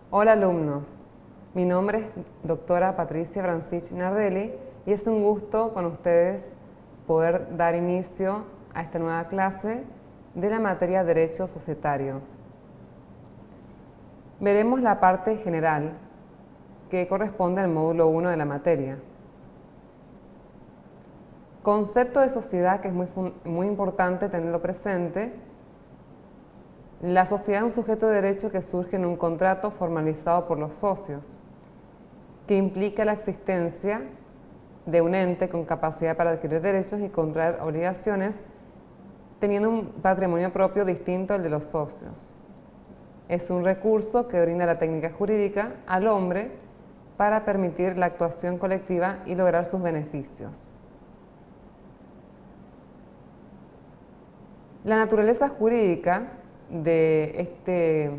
Hola alumnos, mi nombre es doctora Patricia Brancich Nardelli y es un gusto con ustedes poder dar inicio a esta nueva clase de la materia Derecho Societario. Veremos la parte general que corresponde al módulo 1 de la materia. Concepto de sociedad que es muy importante tenerlo presente. La sociedad es un sujeto de derecho que surge en un contrato formalizado por los socios, que implica la existencia de un ente con capacidad para adquirir derechos y contraer obligaciones, teniendo un patrimonio propio distinto al de los socios. Es un recurso que brinda la técnica jurídica al hombre para permitir la actuación colectiva y lograr sus beneficios. La naturaleza jurídica de este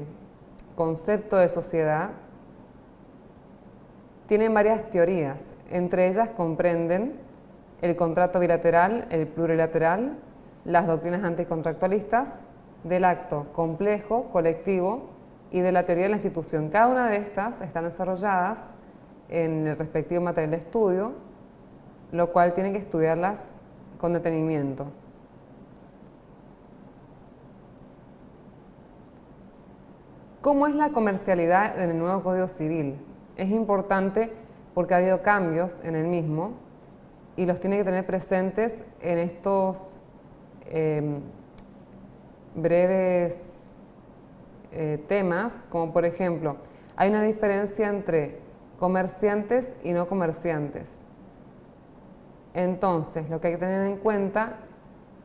concepto de sociedad tienen varias teorías. Entre ellas comprenden el contrato bilateral, el plurilateral, las doctrinas anticontractualistas, del acto complejo, colectivo y de la teoría de la institución. Cada una de estas están desarrolladas en el respectivo material de estudio, lo cual tienen que estudiarlas con detenimiento. ¿Cómo es la comercialidad en el nuevo Código Civil? Es importante porque ha habido cambios en el mismo y los tiene que tener presentes en estos breves temas, como por ejemplo, hay una diferencia entre comerciantes y no comerciantes. Entonces, lo que hay que tener en cuenta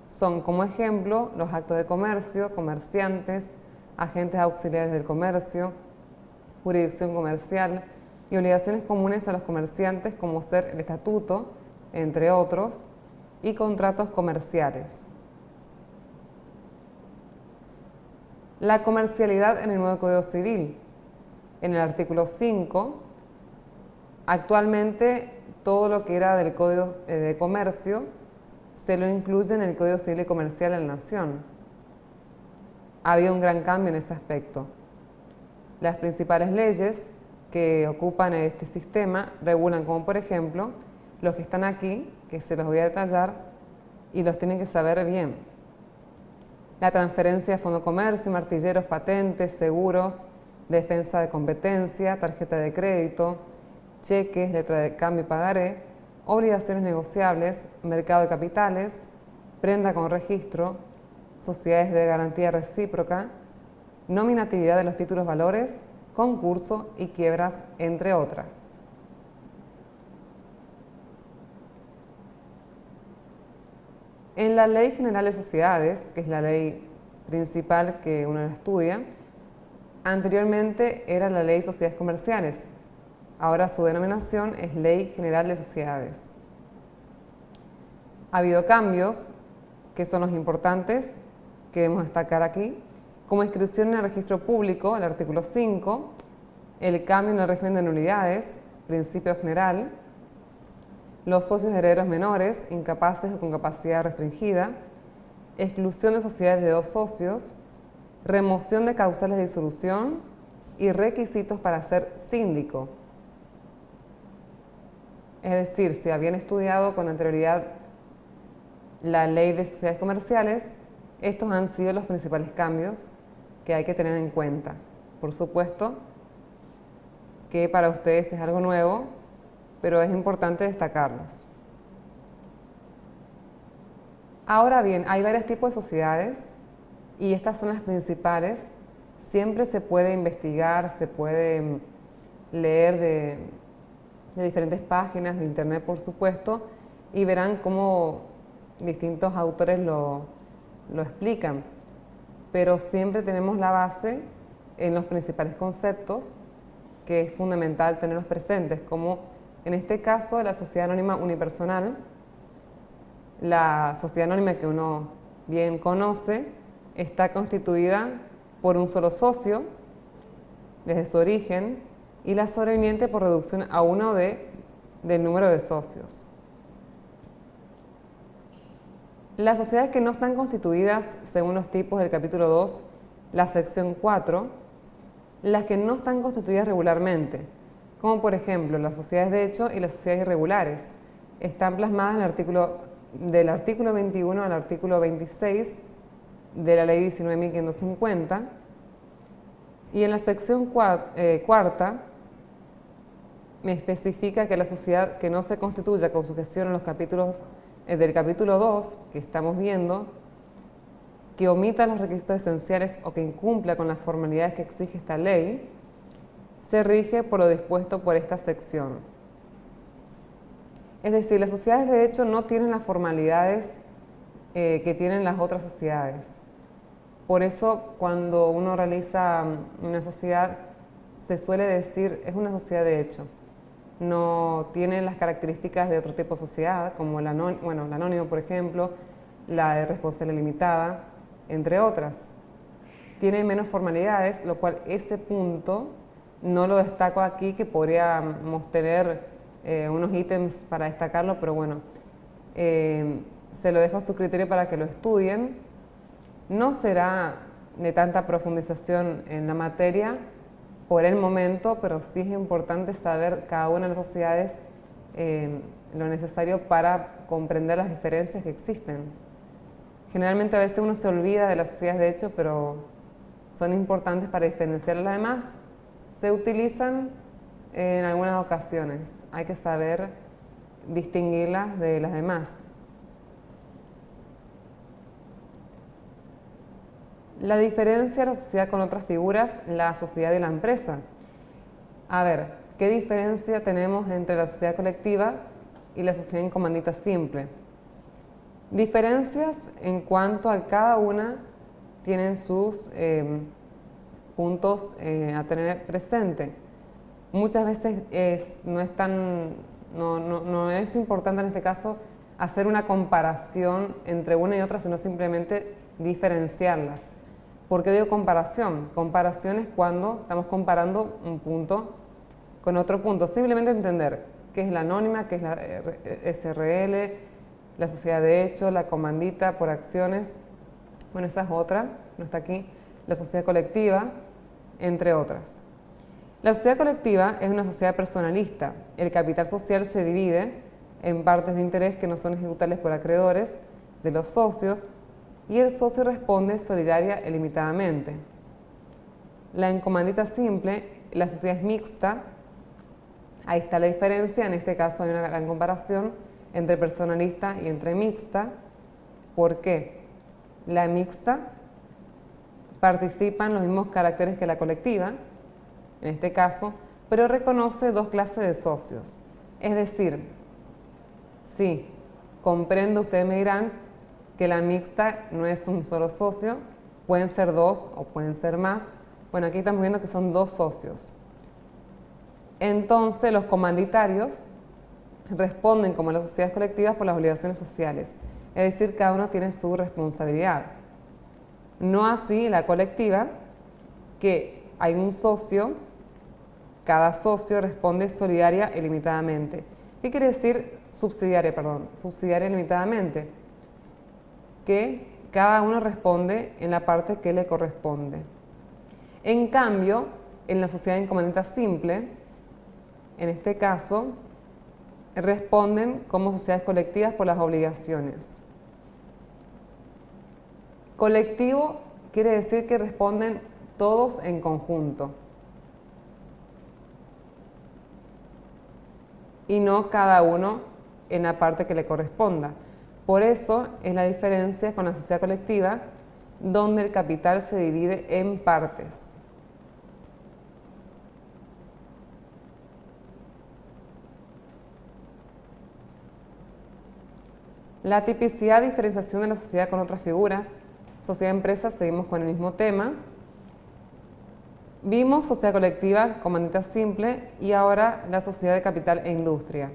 son, como ejemplo, los actos de comercio, comerciantes, agentes auxiliares del comercio, jurisdicción comercial y obligaciones comunes a los comerciantes como ser el estatuto, entre otros, y contratos comerciales. La comercialidad en el nuevo Código Civil. En el artículo 5, actualmente todo lo que era del Código de Comercio se lo incluye en el Código Civil y Comercial de la Nación. Ha habido un gran cambio en ese aspecto. Las principales leyes que ocupan este sistema regulan, como por ejemplo, los que están aquí, que se los voy a detallar y los tienen que saber bien. La transferencia de fondo comercio, martilleros, patentes, seguros, defensa de competencia, tarjeta de crédito, cheques, letra de cambio y pagaré, obligaciones negociables, mercado de capitales, prenda con registro, sociedades de garantía recíproca, nominatividad de los títulos valores, concurso y quiebras, entre otras. En la Ley General de Sociedades, que es la ley principal que uno estudia, anteriormente era la Ley de Sociedades Comerciales, ahora su denominación es Ley General de Sociedades. Ha habido cambios que son los importantes que debemos destacar aquí, como inscripción en el registro público, el artículo 5, el cambio en el régimen de nulidades, principio general, los socios herederos menores, incapaces o con capacidad restringida, exclusión de sociedades de dos socios, remoción de causales de disolución y requisitos para ser síndico. Es decir, si habían estudiado con anterioridad la ley de sociedades comerciales, estos han sido los principales cambios que hay que tener en cuenta. Por supuesto que para ustedes es algo nuevo, pero es importante destacarlos. Ahora bien, hay varios tipos de sociedades y estas son las principales. Siempre se puede investigar, se puede leer de diferentes páginas de internet, por supuesto, y verán cómo distintos autores lo explican, pero siempre tenemos la base en los principales conceptos que es fundamental tenerlos presentes, como en este caso la sociedad anónima unipersonal. La sociedad anónima que uno bien conoce está constituida por un solo socio desde su origen y la sobreviviente por reducción a uno del número de socios. Las sociedades que no están constituidas según los tipos del capítulo 2, la sección 4, las que no están constituidas regularmente, como por ejemplo las sociedades de hecho y las sociedades irregulares. Están plasmadas en el del artículo 21 al artículo 26 de la ley 19.550, y en la sección cuarta me especifica que la sociedad que no se constituya con sujeción en los capítulos del capítulo 2 que estamos viendo, que omita los requisitos esenciales o que incumpla con las formalidades que exige esta ley, se rige por lo dispuesto por esta sección. Es decir, las sociedades de hecho no tienen las formalidades que tienen las otras sociedades. Por eso, cuando uno realiza una sociedad, se suele decir es una sociedad de hecho. No tiene las características de otro tipo de sociedad, como el anónimo, por ejemplo, la de responsabilidad limitada, entre otras. Tiene menos formalidades, lo cual ese punto no lo destaco aquí, que podríamos tener unos ítems para destacarlo, pero bueno, se lo dejo a su criterio para que lo estudien. No será de tanta profundización en la materia por el momento, pero sí es importante saber cada una de las sociedades lo necesario para comprender las diferencias que existen. Generalmente a veces uno se olvida de las sociedades de hecho, pero son importantes para diferenciar a las demás. Se utilizan en algunas ocasiones, hay que saber distinguirlas de las demás. La diferencia de la sociedad con otras figuras, la sociedad y la empresa. A ver, ¿qué diferencia tenemos entre la sociedad colectiva y la sociedad en comandita simple? Diferencias en cuanto a cada una tienen sus puntos a tener presente. Muchas veces no es importante en este caso hacer una comparación entre una y otra, sino simplemente diferenciarlas. ¿Por qué digo comparación? Comparación es cuando estamos comparando un punto con otro punto. Simplemente entender qué es la anónima, qué es la SRL, la sociedad de hecho, la comandita por acciones. Bueno, esa es otra, no está aquí. La sociedad colectiva, entre otras. La sociedad colectiva es una sociedad personalista. El capital social se divide en partes de interés que no son ejecutables por acreedores de los socios, y el socio responde solidaria e ilimitadamente. La en comandita simple, la sociedad es mixta. Ahí está la diferencia, en este caso hay una gran comparación entre personalista y entre mixta. ¿Por qué? La mixta participa en los mismos caracteres que la colectiva, en este caso, pero reconoce dos clases de socios. Es decir, sí, comprendo, ustedes me dirán, que la mixta no es un solo socio, pueden ser dos o pueden ser más. Bueno, aquí estamos viendo que son dos socios. Entonces, los comanditarios responden, como las sociedades colectivas, por las obligaciones sociales. Es decir, cada uno tiene su responsabilidad. No así la colectiva, que hay un socio, cada socio responde solidaria e limitadamente. ¿Qué quiere decir subsidiaria, subsidiaria limitadamente? Que cada uno responde en la parte que le corresponde. En cambio, en la sociedad en comandita simple, en este caso, responden como sociedades colectivas por las obligaciones. Colectivo quiere decir que responden todos en conjunto y no cada uno en la parte que le corresponda. Por eso es la diferencia con la sociedad colectiva, donde el capital se divide en partes. La tipicidad, diferenciación de la sociedad con otras figuras. Sociedad-empresa, seguimos con el mismo tema. Vimos sociedad colectiva, comandita simple, y ahora la sociedad de capital e industria.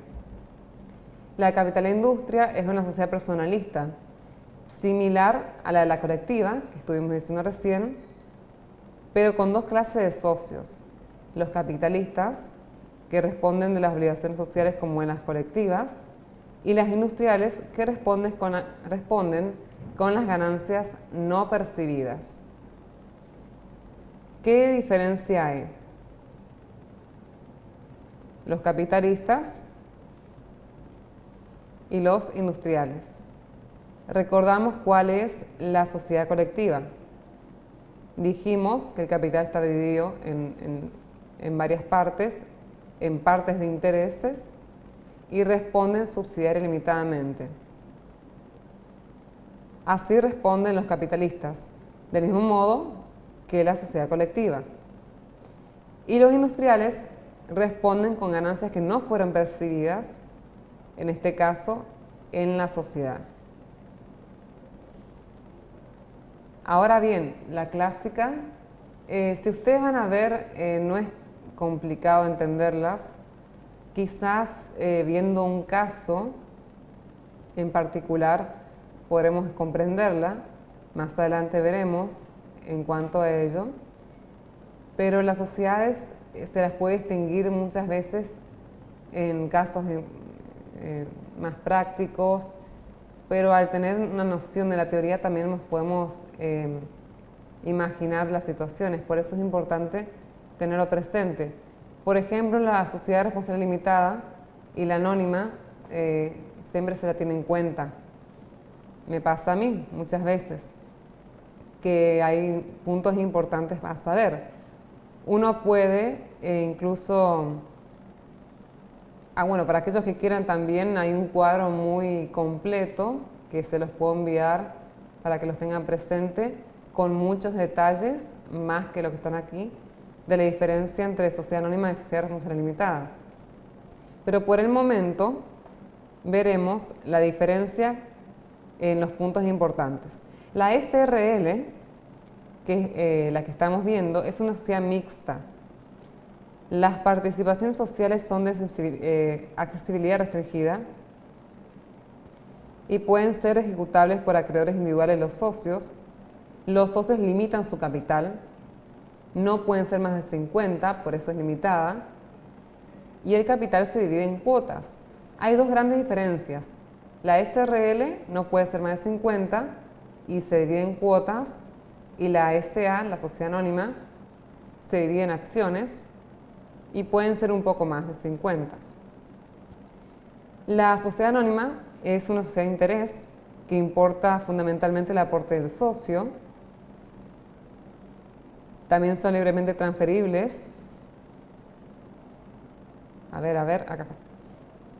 La de capital e industria es una sociedad personalista, similar a la de la colectiva, que estuvimos diciendo recién, pero con dos clases de socios. Los capitalistas, que responden de las obligaciones sociales como en las colectivas, y las industriales, que responden con las ganancias no percibidas. ¿Qué diferencia hay? Los capitalistas y los industriales. Recordamos cuál es la sociedad colectiva. Dijimos que el capital está dividido en varias partes, en partes de intereses, y responden subsidiaria y limitadamente. Así responden los capitalistas, del mismo modo que la sociedad colectiva. Y los industriales responden con ganancias que no fueron percibidas, en este caso, en la sociedad. Ahora bien, la clásica, si ustedes van a ver, no es complicado entenderlas. Quizás viendo un caso en particular podremos comprenderla, más adelante veremos en cuanto a ello, pero las sociedades se las puede distinguir muchas veces en casos más prácticos, pero al tener una noción de la teoría también nos podemos imaginar las situaciones, por eso es importante tenerlo presente. Por ejemplo, la sociedad de responsabilidad limitada y la anónima siempre se la tiene en cuenta. Me pasa a mí muchas veces que hay puntos importantes a saber. Uno puede incluso, bueno, para aquellos que quieran también hay un cuadro muy completo que se los puedo enviar para que los tengan presente con muchos detalles, más que lo que están aquí, de la diferencia entre sociedad anónima y sociedad de responsabilidad limitada. Pero por el momento veremos la diferencia en los puntos importantes. La SRL, que es la que estamos viendo, es una sociedad mixta. Las participaciones sociales son de accesibilidad restringida y pueden ser ejecutables por acreedores individuales los socios. Los socios limitan su capital, no pueden ser más de 50, por eso es limitada, y el capital se divide en cuotas. Hay dos grandes diferencias. La SRL no puede ser más de 50 y se divide en cuotas, y la SA, la sociedad anónima, se divide en acciones y pueden ser un poco más de 50. La sociedad anónima es una sociedad de interés que importa fundamentalmente el aporte del socio. También son libremente transferibles. Acá está.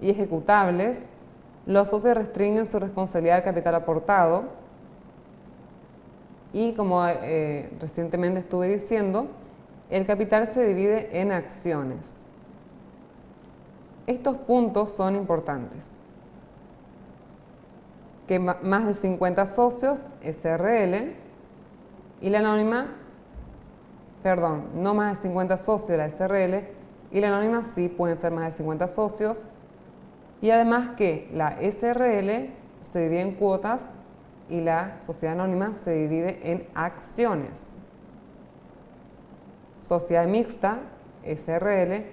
Y ejecutables. Los socios restringen su responsabilidad al capital aportado. Y como recientemente estuve diciendo, el capital se divide en acciones. Estos puntos son importantes. Que más de 50 socios, SRL, y la anónima, no más de 50 socios, la SRL, y la anónima sí pueden ser más de 50 socios, y además que la SRL se divide en cuotas y la sociedad anónima se divide en acciones. Sociedad mixta, SRL,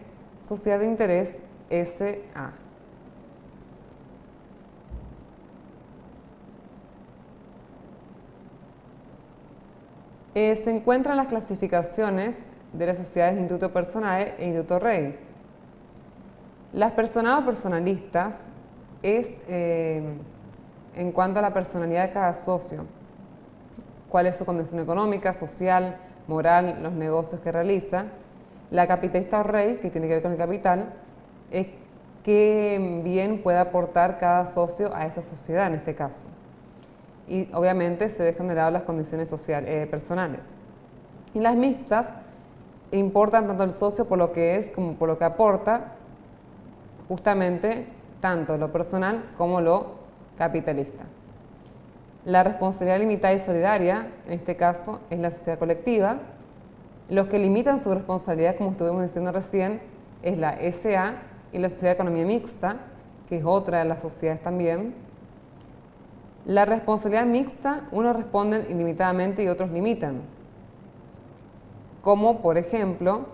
sociedad de interés, SA. Se encuentran las clasificaciones de las sociedades de Instituto Personae e Instituto Rei. Las personales o personalistas es en cuanto a la personalidad de cada socio, cuál es su condición económica, social, moral, los negocios que realiza. La capitalista o rey, que tiene que ver con el capital, es qué bien puede aportar cada socio a esa sociedad en este caso. Y obviamente se dejan de lado las condiciones personales. Y las mixtas importan tanto el socio por lo que es como por lo que aporta, justamente tanto lo personal como lo capitalista. La responsabilidad limitada y solidaria, en este caso, es la sociedad colectiva. Los que limitan su responsabilidad, como estuvimos diciendo recién, es la SA y la sociedad de economía mixta, que es otra de las sociedades también. La responsabilidad mixta, unos responden ilimitadamente y otros limitan, como por ejemplo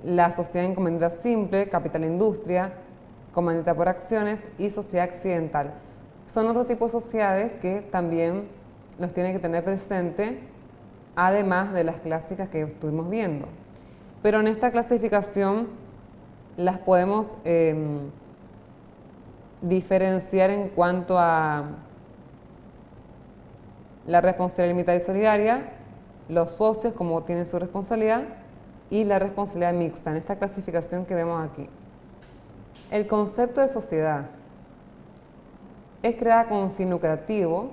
la sociedad encomendada simple, capital industria, comandita por acciones y sociedad accidental. Son otro tipo de sociedades que también los tienen que tener presente además de las clásicas que estuvimos viendo. Pero en esta clasificación las podemos diferenciar en cuanto a la responsabilidad limitada y solidaria, los socios como tienen su responsabilidad y la responsabilidad mixta en esta clasificación que vemos aquí. El concepto de sociedad es creada con un fin lucrativo,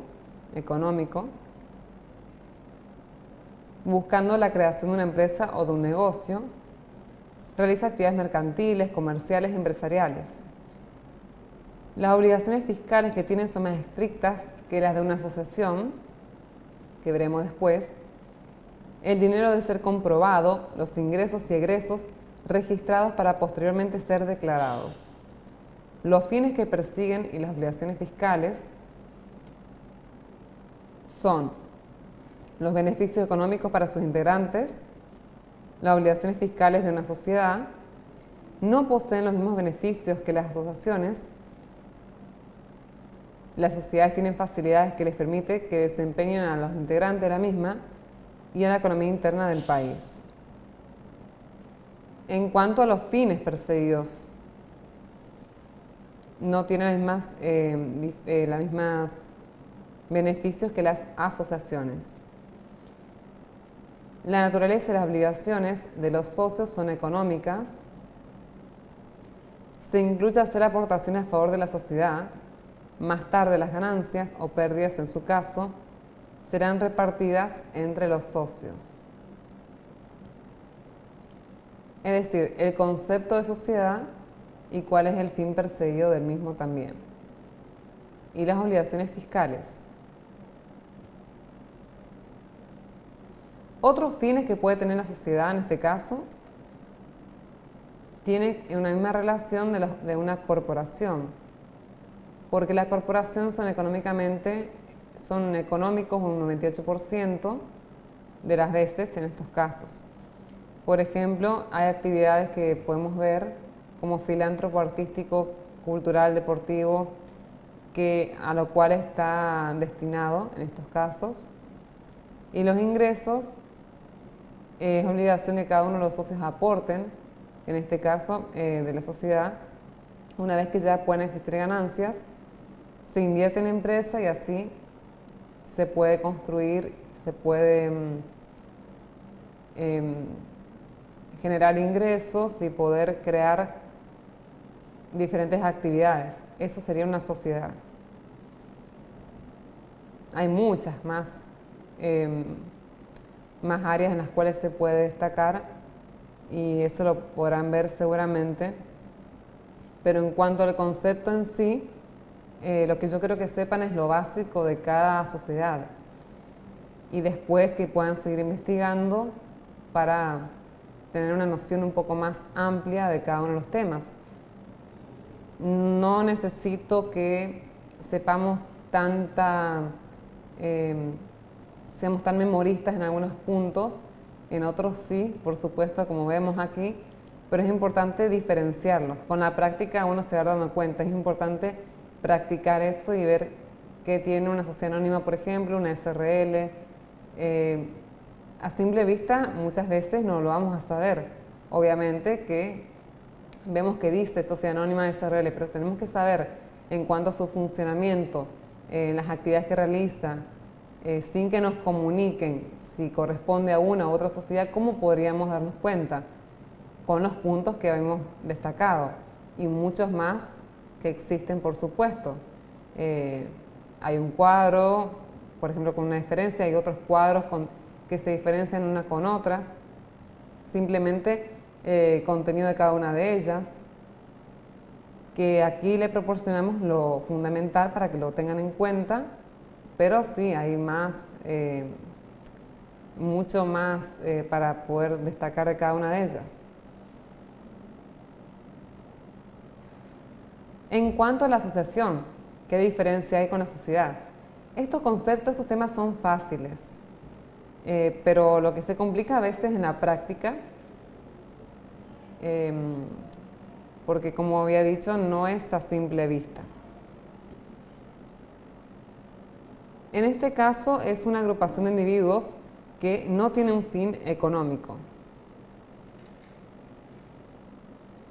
económico, buscando la creación de una empresa o de un negocio, realiza actividades mercantiles, comerciales, empresariales. Las obligaciones fiscales que tienen son más estrictas que las de una asociación, que veremos después. El dinero debe ser comprobado, los ingresos y egresos registrados para posteriormente ser declarados. Los fines que persiguen y las obligaciones fiscales son los beneficios económicos para sus integrantes, las obligaciones fiscales de una sociedad, no poseen los mismos beneficios que las asociaciones. Las sociedades tienen facilidades que les permiten que desempeñen a los integrantes de la misma y a la economía interna del país. En cuanto a los fines perseguidos, no tienen los mismos beneficios que las asociaciones. La naturaleza y las obligaciones de los socios son económicas. Se incluye hacer aportaciones a favor de la sociedad. Más tarde las ganancias o pérdidas, en su caso, serán repartidas entre los socios. Es decir, el concepto de sociedad y cuál es el fin perseguido del mismo también. Y las obligaciones fiscales. Otros fines que puede tener la sociedad en este caso tienen una misma relación de una corporación, porque las corporaciones son económicos un 98% de las veces en estos casos. Por ejemplo, hay actividades que podemos ver como filántropo artístico, cultural, deportivo, a lo cual está destinado en estos casos. Y los ingresos es obligación que cada uno de los socios aporten, en este caso de la sociedad. Una vez que ya pueden existir ganancias, se invierte en la empresa y así se puede construir, se puede generar ingresos y poder crear diferentes actividades. Eso sería una sociedad. Hay muchas más áreas en las cuales se puede destacar y eso lo podrán ver seguramente. Pero en cuanto al concepto en sí, lo que yo quiero que sepan es lo básico de cada sociedad y después que puedan seguir investigando para tener una noción un poco más amplia de cada uno de los temas. No necesito que sepamos seamos tan memoristas en algunos puntos, en otros sí, por supuesto, como vemos aquí, pero es importante diferenciarlos. Con la práctica uno se va dando cuenta, es importante practicar eso y ver qué tiene una sociedad anónima, por ejemplo, una SRL. A simple vista muchas veces no lo vamos a saber. Obviamente que vemos que dice sociedad anónima SRL, pero tenemos que saber en cuanto a su funcionamiento, las actividades que realiza, sin que nos comuniquen si corresponde a una u otra sociedad, ¿cómo podríamos darnos cuenta? Con los puntos que hemos destacado y muchos más que existen, por supuesto. Hay un cuadro, por ejemplo, con una diferencia, hay otros cuadros que se diferencian unas con otras, simplemente contenido de cada una de ellas, que aquí le proporcionamos lo fundamental para que lo tengan en cuenta, pero sí, hay más, mucho más para poder destacar de cada una de ellas. En cuanto a la asociación, ¿qué diferencia hay con la sociedad? Estos conceptos, estos temas son fáciles, pero lo que se complica a veces en la práctica, porque como había dicho, no es a simple vista. En este caso es una agrupación de individuos que no tiene un fin económico.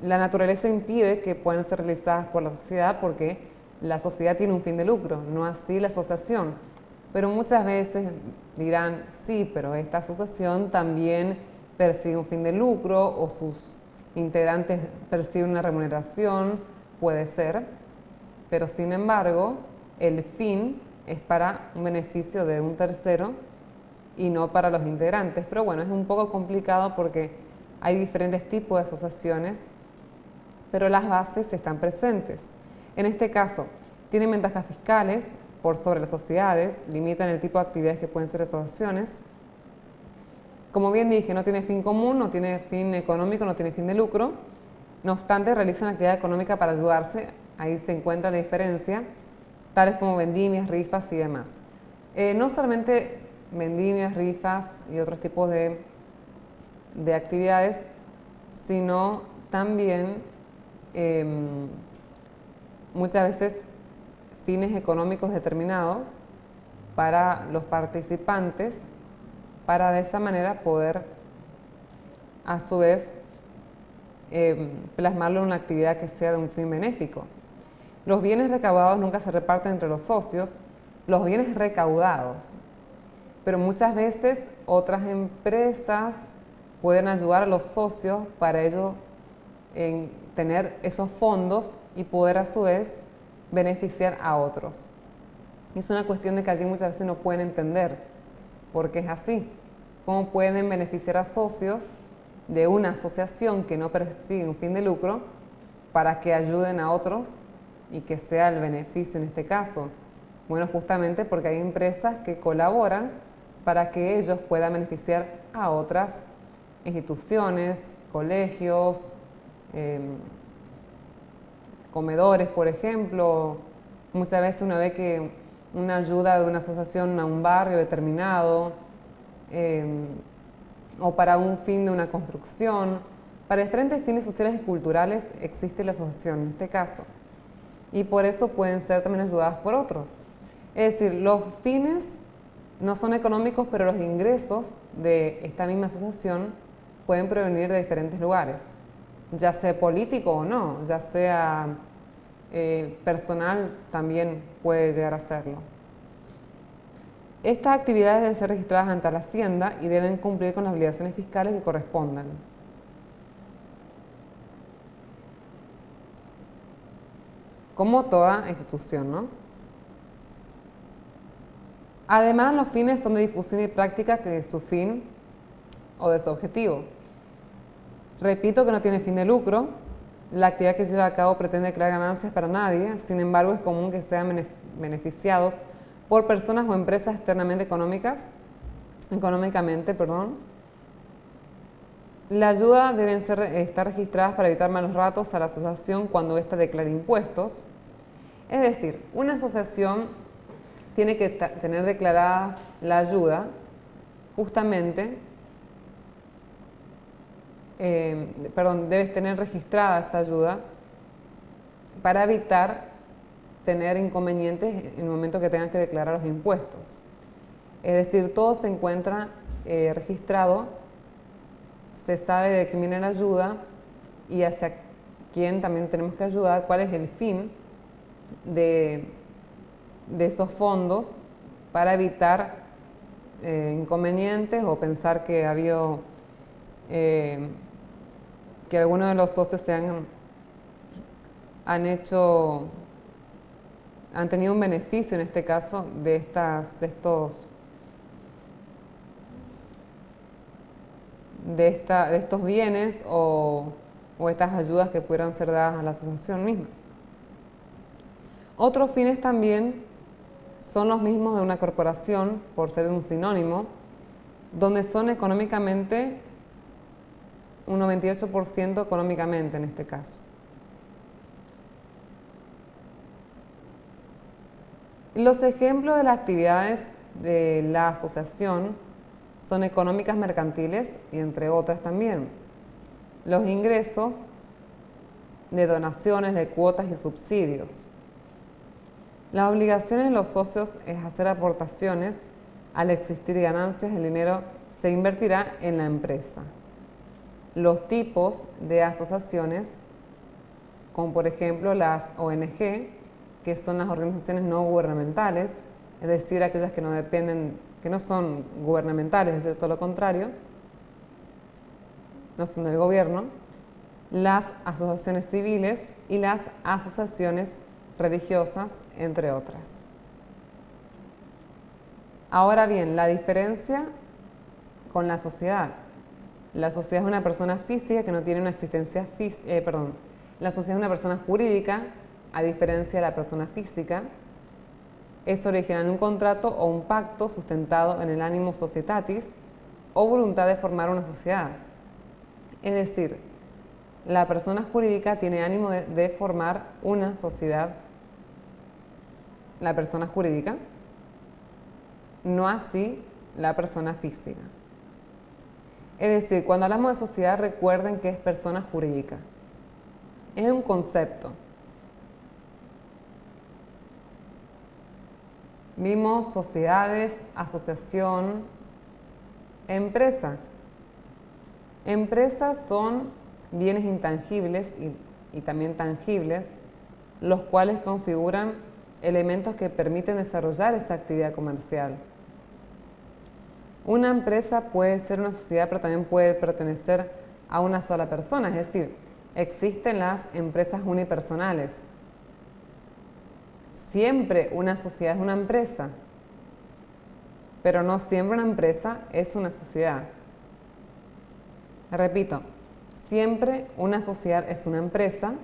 La naturaleza impide que puedan ser realizadas por la sociedad porque la sociedad tiene un fin de lucro, no así la asociación. Pero muchas veces dirán, sí, pero esta asociación también persigue un fin de lucro o sus integrantes perciben una remuneración, puede ser, pero sin embargo el fin es para un beneficio de un tercero y no para los integrantes. Pero bueno, es un poco complicado porque hay diferentes tipos de asociaciones, pero las bases están presentes. En este caso, tienen ventajas fiscales por sobre las sociedades, limitan el tipo de actividades que pueden ser asociaciones. Como bien dije, no tiene fin común, no tiene fin económico, no tiene fin de lucro. No obstante, realizan actividad económica para ayudarse, ahí se encuentra la diferencia, tales como vendimias, rifas y demás. No solamente vendimias, rifas y otros tipos de actividades, sino también muchas veces fines económicos determinados para los participantes, para de esa manera poder a su vez plasmarlo en una actividad que sea de un fin benéfico. Los bienes recaudados nunca se reparten entre los socios, los bienes recaudados, pero muchas veces otras empresas pueden ayudar a los socios para ello en tener esos fondos y poder a su vez beneficiar a otros. Es una cuestión de que allí muchas veces no pueden entender por qué es así. ¿Cómo pueden beneficiar a socios de una asociación que no persigue un fin de lucro para que ayuden a otros y que sea el beneficio en este caso? Bueno, justamente porque hay empresas que colaboran para que ellos puedan beneficiar a otras instituciones, colegios, comedores, por ejemplo. Muchas veces una vez que una ayuda de una asociación a un barrio determinado o para un fin de una construcción, para diferentes fines sociales y culturales existe la asociación en este caso y por eso pueden ser también ayudadas por otros. Es decir, los fines no son económicos, pero los ingresos de esta misma asociación pueden provenir de diferentes lugares, ya sea político o no, ya sea personal, también puede llegar a serlo. Estas actividades deben ser registradas ante la Hacienda y deben cumplir con las obligaciones fiscales que correspondan. Como toda institución, ¿no? Además, los fines son de difusión y práctica que de su fin o de su objetivo. Repito que no tiene fin de lucro. La actividad que se lleva a cabo pretende crear ganancias para nadie, sin embargo es común que sean beneficiados por personas o empresas externamente económicamente. La ayuda deben estar registradas para evitar malos ratos a la asociación cuando ésta declare impuestos. Es decir, una asociación tiene que tener declarada la ayuda justamente debes tener registrada esa ayuda para evitar tener inconvenientes en el momento que tengan que declarar los impuestos. Es decir, todo se encuentra registrado, se sabe de quién viene la ayuda y hacia quién también tenemos que ayudar, cuál es el fin de esos fondos para evitar inconvenientes o pensar que ha habido que algunos de los socios han tenido un beneficio en este caso de estos bienes o estas ayudas que pudieran ser dadas a la asociación misma. Otros fines también son los mismos de una corporación, por ser un sinónimo, donde son económicamente un 98% económicamente en este caso. Los ejemplos de las actividades de la asociación son económicas mercantiles y entre otras también. Los ingresos de donaciones, de cuotas y subsidios. Las obligaciones de los socios es hacer aportaciones al existir ganancias. El dinero se invertirá en la empresa. Los tipos de asociaciones, como por ejemplo las ONG, que son las organizaciones no gubernamentales, es decir, aquellas que no dependen, que no son gubernamentales, es decir, todo lo contrario, no son del gobierno, las asociaciones civiles y las asociaciones religiosas, entre otras. Ahora bien, la diferencia con la sociedad. La sociedad es una persona física que no tiene una existencia la sociedad es una persona jurídica, a diferencia de la persona física. Es original en un contrato o un pacto sustentado en el animus societatis o voluntad de formar una sociedad. Es decir, la persona jurídica tiene ánimo de formar una sociedad, la persona jurídica, no así la persona física. Es decir, cuando hablamos de sociedad, recuerden que es persona jurídica. Es un concepto. Vimos sociedades, asociación, empresa. Empresas son bienes intangibles y también tangibles, los cuales configuran elementos que permiten desarrollar esa actividad comercial. Una empresa puede ser una sociedad, pero también puede pertenecer a una sola persona, es decir, existen las empresas unipersonales. Siempre una sociedad es una empresa, pero no siempre una empresa es una sociedad. Repito, siempre una sociedad es una empresa,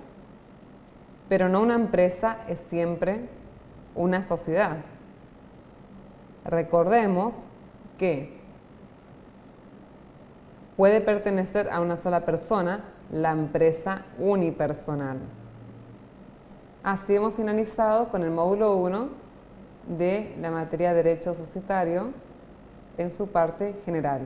pero no una empresa es siempre una sociedad. Recordemos que puede pertenecer a una sola persona la empresa unipersonal. Así hemos finalizado con el módulo 1 de la materia de Derecho Societario en su parte general.